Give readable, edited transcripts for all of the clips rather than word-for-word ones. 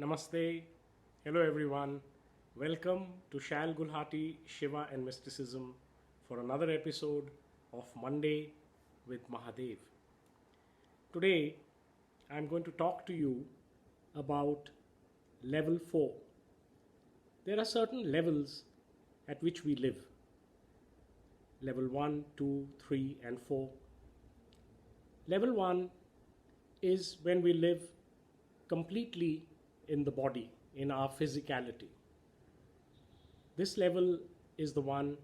Namaste. Hello everyone. Welcome to Shal Gulhati, Shiva and Mysticism for another episode of Monday with Mahadev. Today I'm going to talk to you about level 4. There are certain levels at which we live. Level 1, 2, 3 and 4. Level 1 is when we live completely in the body, in our physicality. This level is the one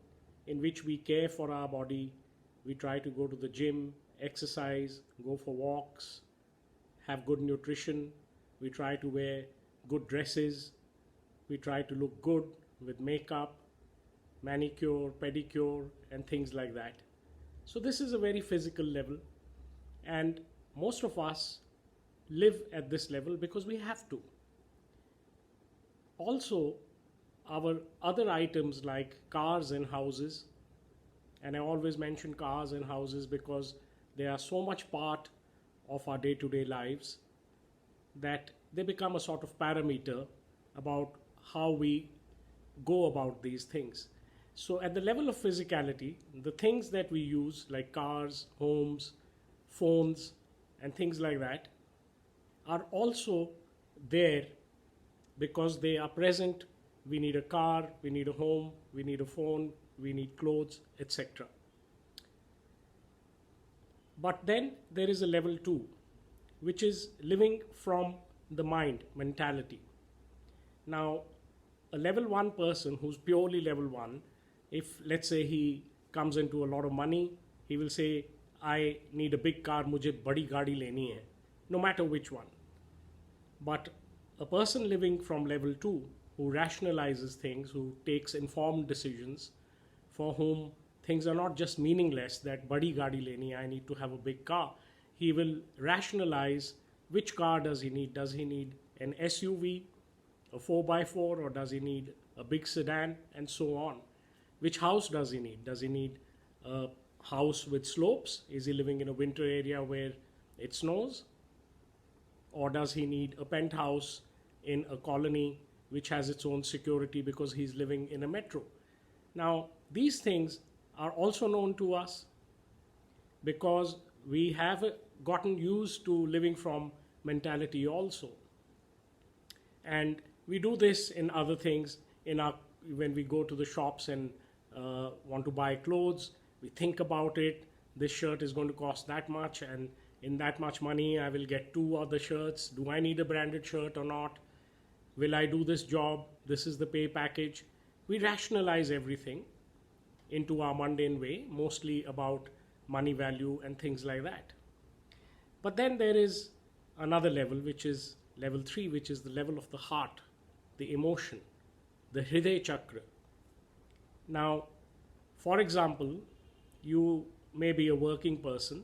in which we care for our body. We try to go to the gym, exercise, go for walks, have good nutrition. We try to wear good dresses. We try to look good with makeup, manicure, pedicure, and things like that. So, this is a very physical level, and most of us live at this level because we have to. Also, our other items like cars and houses, and I always mention cars and houses because they are so much part of our day to day lives that they become a sort of parameter about how we go about these things. So, at the level of physicality, the things that we use, like cars, homes, phones, and things like that, are also there because they are present. We need a car, we need a home, we need a phone, we need clothes, etc. But then there is a level 2, which is living from the mind mentality. Now, a level 1 person who's purely level 1, if let's say he comes into a lot of money, he will say, I need a big car, mujhe badi gaadi leni hai, no matter which one. But a person living from level 2 who rationalizes things, who takes informed decisions, for whom things are not just meaningless that badi gaadi leni, I need to have a big car. He will rationalize which car does he need. Does he need an SUV, a 4x4, or does he need a big sedan, and so on. Which house does he need? Does he need a house with slopes? Is he living in a winter area where it snows? Or does he need a penthouse in a colony which has its own security because he's living in a metro? Now, these things are also known to us because we have gotten used to living from mentality also. And we do this in other things. When we go to the shops and want to buy clothes, we think about it. This shirt is going to cost that much, and in that much money I will get 2 other shirts. Do I need a branded shirt or not? Will I do this job? This is the pay package. We rationalize everything into our mundane way, mostly about money value and things like that. But then there is another level, which is level 3, which is the level of the heart, the emotion, the Hriday Chakra. Now, for example, you may be a working person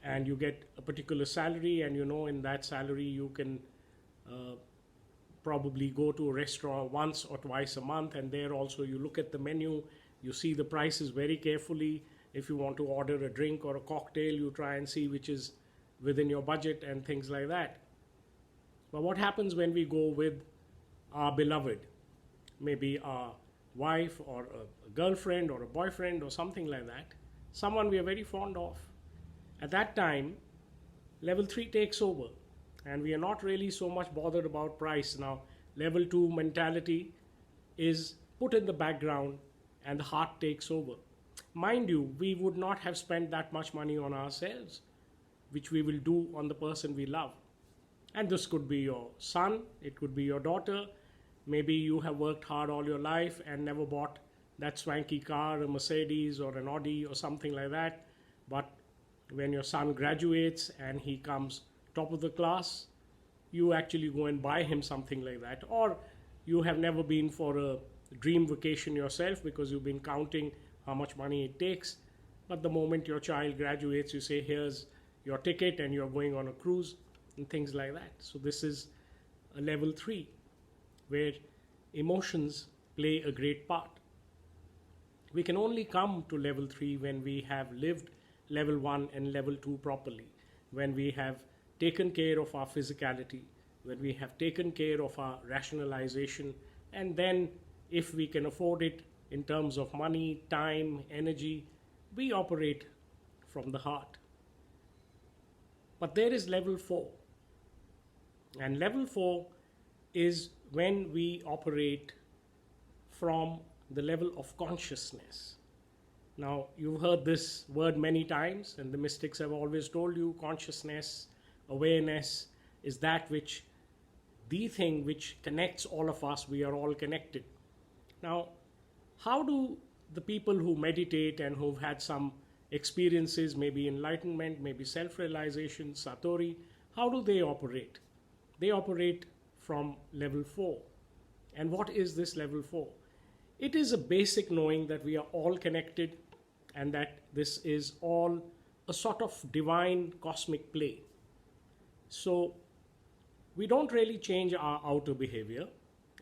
and you get a particular salary, and you know in that salary you can probably go to a restaurant once or twice a month, and there also you look at the menu, you see the prices very carefully. If you want to order a drink or a cocktail, you try and see which is within your budget and things like that. But what happens when we go with our beloved, maybe our wife or a girlfriend or a boyfriend or something like that, someone we are very fond of? At that time, level 3 takes over, and we are not really so much bothered about price. Now, level 2 mentality is put in the background and the heart takes over. Mind you, we would not have spent that much money on ourselves, which we will do on the person we love. And this could be your son, it could be your daughter. Maybe you have worked hard all your life and never bought that swanky car, a Mercedes or an Audi or something like that. But when your son graduates and he comes top of the class, you actually go and buy him something like that. Or you have never been for a dream vacation yourself because you've been counting how much money it takes. But the moment your child graduates, you say, here's your ticket, and you're going on a cruise and things like that. So this is a level 3 where emotions play a great part. We can only come to level 3 when we have lived level 1 and level 2 properly, when we have taken care of our physicality, when we have taken care of our rationalization, and then if we can afford it in terms of money, time, energy, we operate from the heart. But there is level 4. And level 4 is when we operate from the level of consciousness. Now, you've heard this word many times, and the mystics have always told you consciousness, awareness is that which, the thing which connects all of us. We are all connected. Now, how do the people who meditate and who've had some experiences, maybe enlightenment, maybe self-realization, satori, how do they operate? They operate from level 4. And what is this level 4? It is a basic knowing that we are all connected and that this is all a sort of divine cosmic play. So we don't really change our outer behavior.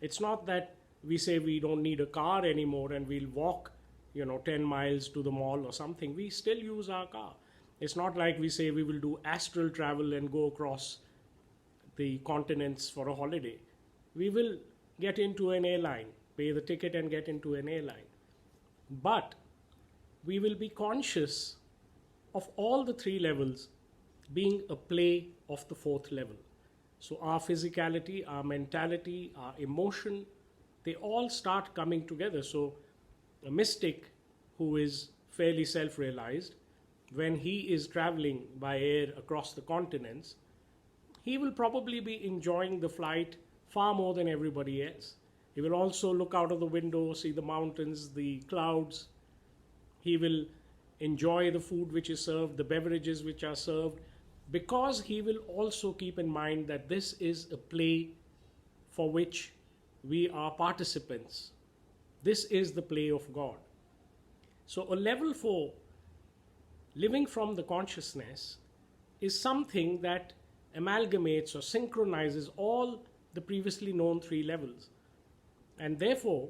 It's not that we say we don't need a car anymore and we'll walk 10 miles to the mall or something. We still use our car. It's not like we say we will do astral travel and go across the continents for a holiday. We will get into an airline, pay the ticket and get into an airline. But we will be conscious of all the 3 levels being a play of the 4th level. So our physicality, our mentality, our emotion, they all start coming together. So a mystic who is fairly self-realized, when he is traveling by air across the continents, he will probably be enjoying the flight far more than everybody else. He will also look out of the window, see the mountains, the clouds. He will enjoy the food which is served, the beverages which are served, because he will also keep in mind that this is a play for which we are participants. This is the play of God. So a level 4, living from the consciousness, is something that amalgamates or synchronizes all the previously known 3 levels. And therefore,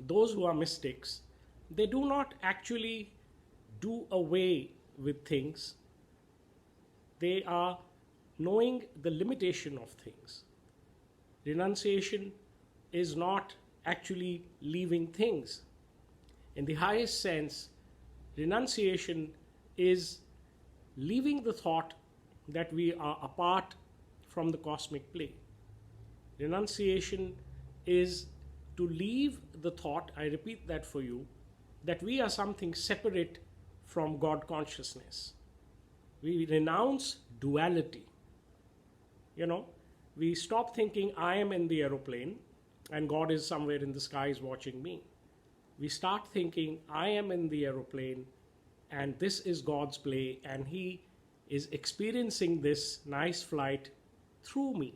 those who are mystics, they do not actually do away with things. They are knowing the limitation of things. Renunciation is not actually leaving things. In the highest sense, renunciation is leaving the thought that we are apart from the cosmic play. Renunciation is to leave the thought, I repeat that for you, that we are something separate from God consciousness. We renounce duality. We stop thinking I am in the aeroplane and God is somewhere in the skies watching me. We start thinking I am in the aeroplane and this is God's play and He is experiencing this nice flight through me.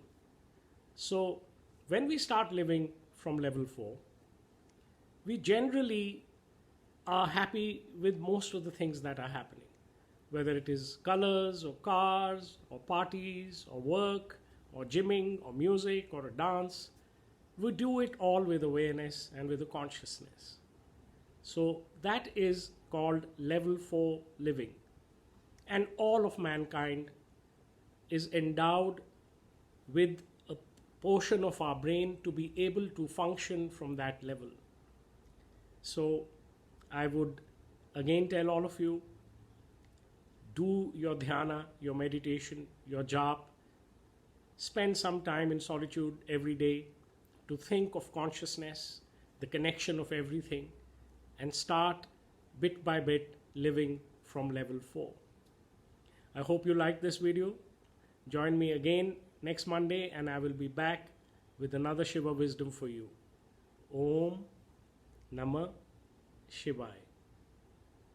So when we start living from level 4, we generally are happy with most of the things that are happening, whether it is colors or cars or parties or work or gymming or music or a dance. We do it all with awareness and with a consciousness. So that is called level 4 living. And all of mankind is endowed with a portion of our brain to be able to function from that level. So I would again tell all of you, do your dhyana, your meditation, your jap. Spend some time in solitude every day to think of consciousness, the connection of everything, and start bit by bit living from level 4. I hope you liked this video. Join me again next Monday and I will be back with another Shiva wisdom for you. Om Namah Shivaya.